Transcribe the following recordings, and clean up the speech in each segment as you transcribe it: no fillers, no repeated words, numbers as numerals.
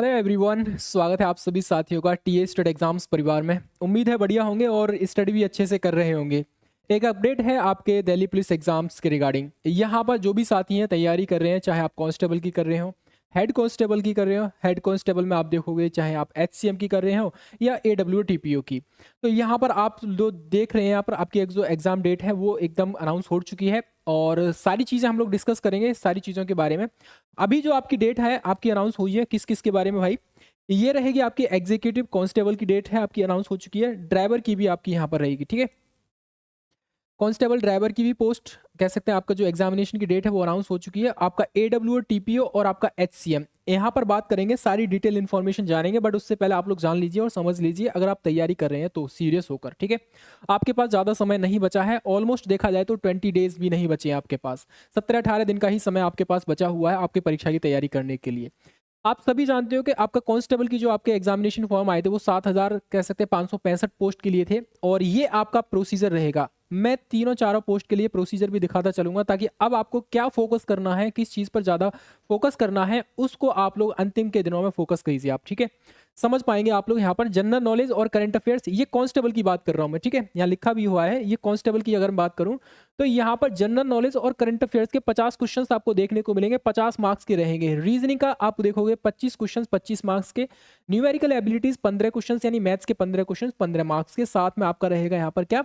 Hello everyone, स्वागत है आप सभी साथियों का टीए स्टेट एग्जाम्स परिवार में। उम्मीद है बढ़िया होंगे और स्टडी भी अच्छे से कर रहे होंगे। एक अपडेट है आपके दिल्ली पुलिस एग्जाम्स के रिगार्डिंग। यहाँ पर जो भी साथी हैं तैयारी कर रहे हैं, चाहे आप कांस्टेबल की कर रहे हो, हेड कांस्टेबल की कर रहे हो, हेड कांस्टेबल में आप देखोगे चाहे आप एचसीएम की कर रहे हो या एडब्ल्यूटीपीओ की। तो यहाँ पर आप जो देख रहे हैं, यहाँ पर आपकी एक जो एग्जाम डेट है वो एकदम अनाउंस हो चुकी है और सारी चीज़ें हम लोग डिस्कस करेंगे सारी चीज़ों के बारे में। अभी जो आपकी डेट है आपकी अनाउंस हुई है किस किस के बारे में भाई। ये रहेगी आपकी एग्जीक्यूटिव कांस्टेबल की डेट है आपकी अनाउंस हो चुकी है, ड्राइवर की भी आपकी यहाँ पर रहेगी, ठीक है। कांस्टेबल ड्राइवर की भी पोस्ट कह सकते हैं आपका जो एग्जामिनेशन की डेट है वो अनाउंस हो चुकी है। आपका एडब्ल्यू टीपीओ और आपका एचसीएम यहाँ पर बात करेंगे, सारी डिटेल इन्फॉर्मेशन जानेंगे, बट उससे पहले आप लोग जान लीजिए और समझ लीजिए अगर आप तैयारी कर रहे हैं तो सीरियस होकर, ठीक है। आपके पास ज़्यादा समय नहीं बचा है, ऑलमोस्ट देखा जाए तो 20 डेज भी नहीं बचे हैं आपके पास। 17-18 दिन का ही समय आपके पास बचा हुआ है आपकी परीक्षा की तैयारी करने के लिए। आप सभी जानते हो कि आपका कांस्टेबल की जो आपके एग्जामिनेशन फॉर्म आए थे वो 7,000 कह सकते हैं 565 पोस्ट के लिए थे और ये आपका प्रोसीजर रहेगा। मैं तीनों चारों पोस्ट के लिए प्रोसीजर भी दिखाता चलूंगा ताकि अब आपको क्या फोकस करना है, किस चीज़ पर ज़्यादा फोकस करना है, उसको आप लोग अंतिम के दिनों में फोकस कीजिए आप, ठीक है। समझ पाएंगे आप लोग यहाँ पर जनरल नॉलेज और करंट अफेयर्स, ये कांस्टेबल की बात कर रहा हूँ मैं, ठीक है। यहाँ लिखा भी हुआ है, ये कांस्टेबल की अगर बात करूँ तो यहाँ पर जनरल नॉलेज और करंट अफेयर्स के 50 क्वेश्चंस आपको देखने को मिलेंगे, 50 मार्क्स के रहेंगे। रीजनिंग का आप देखोगे 25 क्वेश्चंस 25 मार्क्स के। न्यूमेरिकल एबिलिटीज 15 क्वेश्चंस यानी मैथ्स के 15 क्वेश्चंस 15 मार्क्स के। साथ में आपका रहेगा यहाँ पर क्या,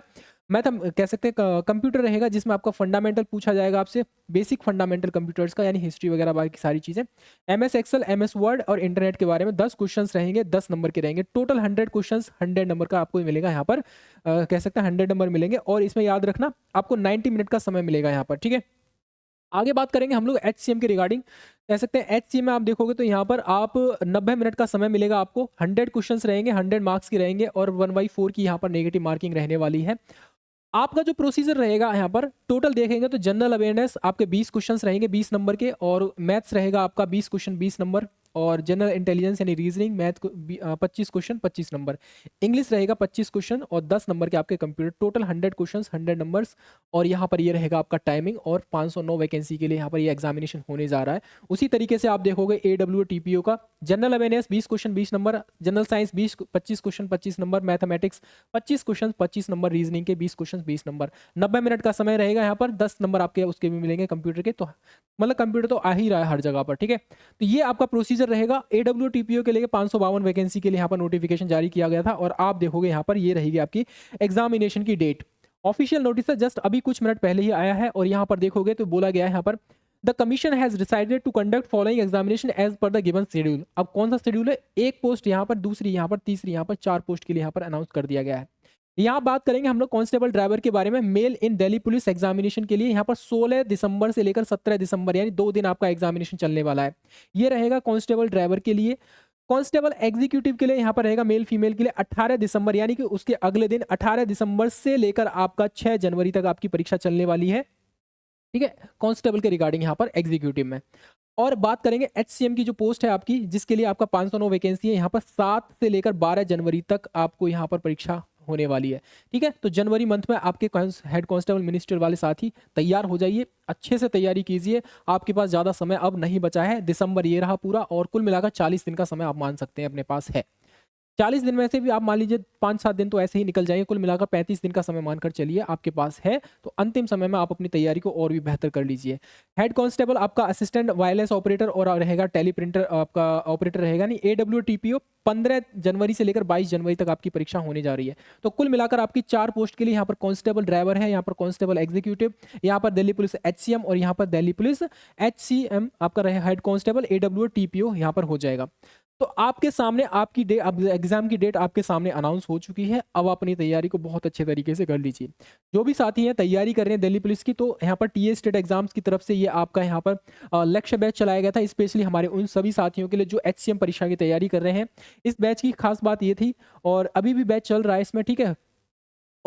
मैथ कह सकते हैं कंप्यूटर रहेगा जिसमें आपका फंडामेंटल पूछा जाएगा आपसे, बेसिक फंडामेंटल कंप्यूटर्स का यानी हिस्ट्री वगैरह बाकी सारी चीज़ें। एमएस एक्सेल, एमएस वर्ड और इंटरनेट के बारे में 10 क्वेश्चंस रहेंगे, 10 नंबर के रहेंगे। टोटल 100 क्वेश्चंस 100 नंबर का आपको मिलेगा यहाँ पर, कह सकते हैं 100 नंबर मिलेंगे। और इसमें याद रखना आपको 90 मिनट का समय मिलेगा यहाँ पर, ठीक है। आगे बात करेंगे हम लोग एचसीएम के रिगार्डिंग। कह सकते हैं एचसीएम में आप देखोगे तो यहाँ पर आप 90 मिनट का समय मिलेगा आपको। 100 क्वेश्चंस रहेंगे, 100 मार्क्स के रहेंगे और 1/4 की यहाँ पर नेगेटिव मार्किंग रहने वाली है। आपका जो प्रोसीजर रहेगा यहाँ पर टोटल देखेंगे तो जनरल अवेयरनेस आपके 20 क्वेश्चंस रहेंगे 20 नंबर के, और मैथ्स रहेगा आपका 20 क्वेश्चन 20 नंबर, और जनरल इंटेलिजेंस यानी reasoning math 25 question 25 number. English रहेगा 25 क्वेश्चन और 10 नंबर के आपके कंप्यूटर। Total 100 question 100 numbers. और यहाँ पर ये रहेगा आपका टाइमिंग, और 509 वैकेंसी के लिए यहाँ पर ये एग्जामिनेशन होने जा रहा है। उसी तरीके से आप देखोगे एडब्ल्यू टीपीओ का general awareness 20 question 20 number, general science 25 question 25 number, mathematics 25 question 25 number, reasoning के 20 क्वेश्चन 20 नंबर। 90 मिनट का समय रहेगा यहाँ पर, 10 नंबर आपके उसके भी मिलेंगे कंप्यूटर के। तो मतलब कंप्यूटर तो आ ही रहा है हर जगह पर, ठीक है। तो ये आपका प्रोसीजर रहेगा। एडब्ल्यू टीपीओ के लिए 552 वैकेंसी के लिए यहाँ पर नोटिफिकेशन जारी किया गया था, और आप देखोगे यहाँ पर ये रहेगी आपकी एग्जामिनेशन की डेट। ऑफिशियल नोटिस है जस्ट अभी कुछ मिनट पहले ही आया है, और यहाँ पर देखोगे तो बोला गया है यहाँ पर the commission has decided to conduct following examination as per the given schedule. अब कौन सा शेड्यूल है, एक पोस्ट यहाँ पर, दूसरी यहाँ पर, तीसरी यहाँ पर, 4 पोस्ट के लिए यहाँ पर अनाउंस कर दिया गया है। यहाँ बात करेंगे हम लोग कांस्टेबल ड्राइवर के बारे में। मेल इन दिल्ली पुलिस एग्जामिनेशन के लिए यहाँ पर 16 दिसंबर से लेकर 17 दिसंबर यानी 2 दिन आपका एग्जामिनेशन चलने वाला है। ये रहेगा कांस्टेबल ड्राइवर के लिए। कांस्टेबल एग्जीक्यूटिव के लिए यहाँ पर रहेगा मेल फीमेल के लिए 18 दिसंबर यानी कि उसके अगले दिन 18 दिसंबर से लेकर आपका 6 जनवरी तक आपकी परीक्षा चलने वाली है, ठीक है, कांस्टेबल के रिगार्डिंग यहाँ पर एग्जीक्यूटिव में। और बात करेंगे एचसीएम की जो पोस्ट है आपकी, जिसके लिए आपका 509 वैकेंसी है, यहाँ पर 7 से लेकर 12 जनवरी तक आपको यहाँ पर परीक्षा होने वाली है, ठीक है। तो जनवरी मंथ में आपके हेड कांस्टेबल मिनिस्टर वाले साथी तैयार हो जाइए, अच्छे से तैयारी कीजिए। आपके पास ज़्यादा समय अब नहीं बचा है, दिसंबर ये रहा पूरा, और कुल मिलाकर 40 दिन का समय आप मान सकते हैं अपने पास है। 40 दिन में से भी आप मान लीजिए 5-7 दिन तो ऐसे ही निकल जाएंगे, कुल मिलाकर 35 दिन का समय मानकर चलिए आपके पास है। तो अंतिम समय में आप अपनी तैयारी को और भी बेहतर कर लीजिए। हेड कांस्टेबल आपका असिस्टेंट वायरलेस ऑपरेटर और रहेगा टेली प्रिंटर आपका ऑपरेटर रहेगा, नहीं एडब्ल्यू टीपीओ। 15 जनवरी से लेकर 22 जनवरी तक आपकी परीक्षा होने जा रही है। तो कुल मिलाकर आपकी 4 पोस्ट के लिए यहाँ पर कांस्टेबल ड्राइवर है, यहाँ पर कांस्टेबल एग्जीक्यूटिव, यहाँ पर दिल्ली पुलिस एचसीएम, और यहाँ पर दिल्ली पुलिस एचसीएम आपका रहे हेड कांस्टेबल एडब्ल्यू टीपीओ यहाँ पर हो जाएगा। तो आपके सामने आपकी डेट, अब एग्जाम की डेट आपके सामने अनाउंस हो चुकी है। अब अपनी तैयारी को बहुत अच्छे तरीके से कर लीजिए। जो भी साथी हैं तैयारी कर रहे हैं दिल्ली पुलिस की, तो यहाँ पर टीए स्टेट एग्जाम्स की तरफ से ये आपका यहाँ पर लक्ष्य बैच चलाया गया था, स्पेशली हमारे उन सभी साथियों के लिए जो एचसीएम परीक्षा की तैयारी कर रहे हैं। इस बैच की खास बात ये थी, और अभी भी बैच चल रहा है इसमें, ठीक है।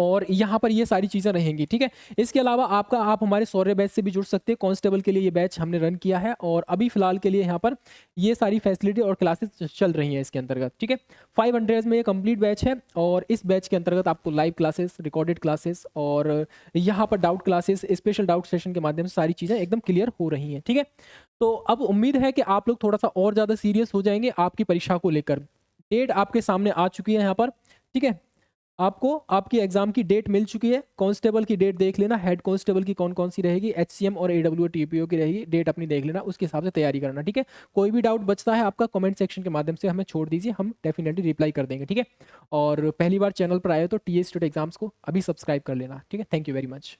और यहाँ पर ये सारी चीज़ें रहेंगी, ठीक है। इसके अलावा आप हमारे शौर्य बैच से भी जुड़ सकते हैं। कांस्टेबल के लिए ये बैच हमने रन किया है और अभी फ़िलहाल के लिए यहाँ पर ये सारी फैसिलिटी और क्लासेस चल रही हैं इसके अंतर्गत, ठीक है। 500 में ये कंप्लीट बैच है और इस बैच के अंतर्गत आपको लाइव क्लासेस, रिकॉर्डेड क्लासेस और यहाँ पर doubt classes, special doubt session के माध्यम से सारी चीज़ें एकदम क्लियर हो रही हैं, ठीक है। तो अब उम्मीद है कि आप लोग थोड़ा सा और ज़्यादा सीरियस हो जाएंगे आपकी परीक्षा को लेकर। डेट आपके सामने आ चुकी है यहाँ पर, ठीक है। आपको आपकी एग्जाम की डेट मिल चुकी है। कांस्टेबल की डेट देख लेना, हेड कांस्टेबल की कौन कौन सी रहेगी, एचसीएम और एडब्ल्यू टीपीओ की रहेगी, डेट अपनी देख लेना, उसके हिसाब से तैयारी करना, ठीक है। कोई भी डाउट बचता है आपका कमेंट सेक्शन के माध्यम से हमें छोड़ दीजिए, हम डेफिनेटली रिप्लाई कर देंगे, ठीक है। और पहली बार चैनल पर आए हो तो टीए स्टेट एग्जाम्स को अभी सब्सक्राइब कर लेना, ठीक है। Thank you very much.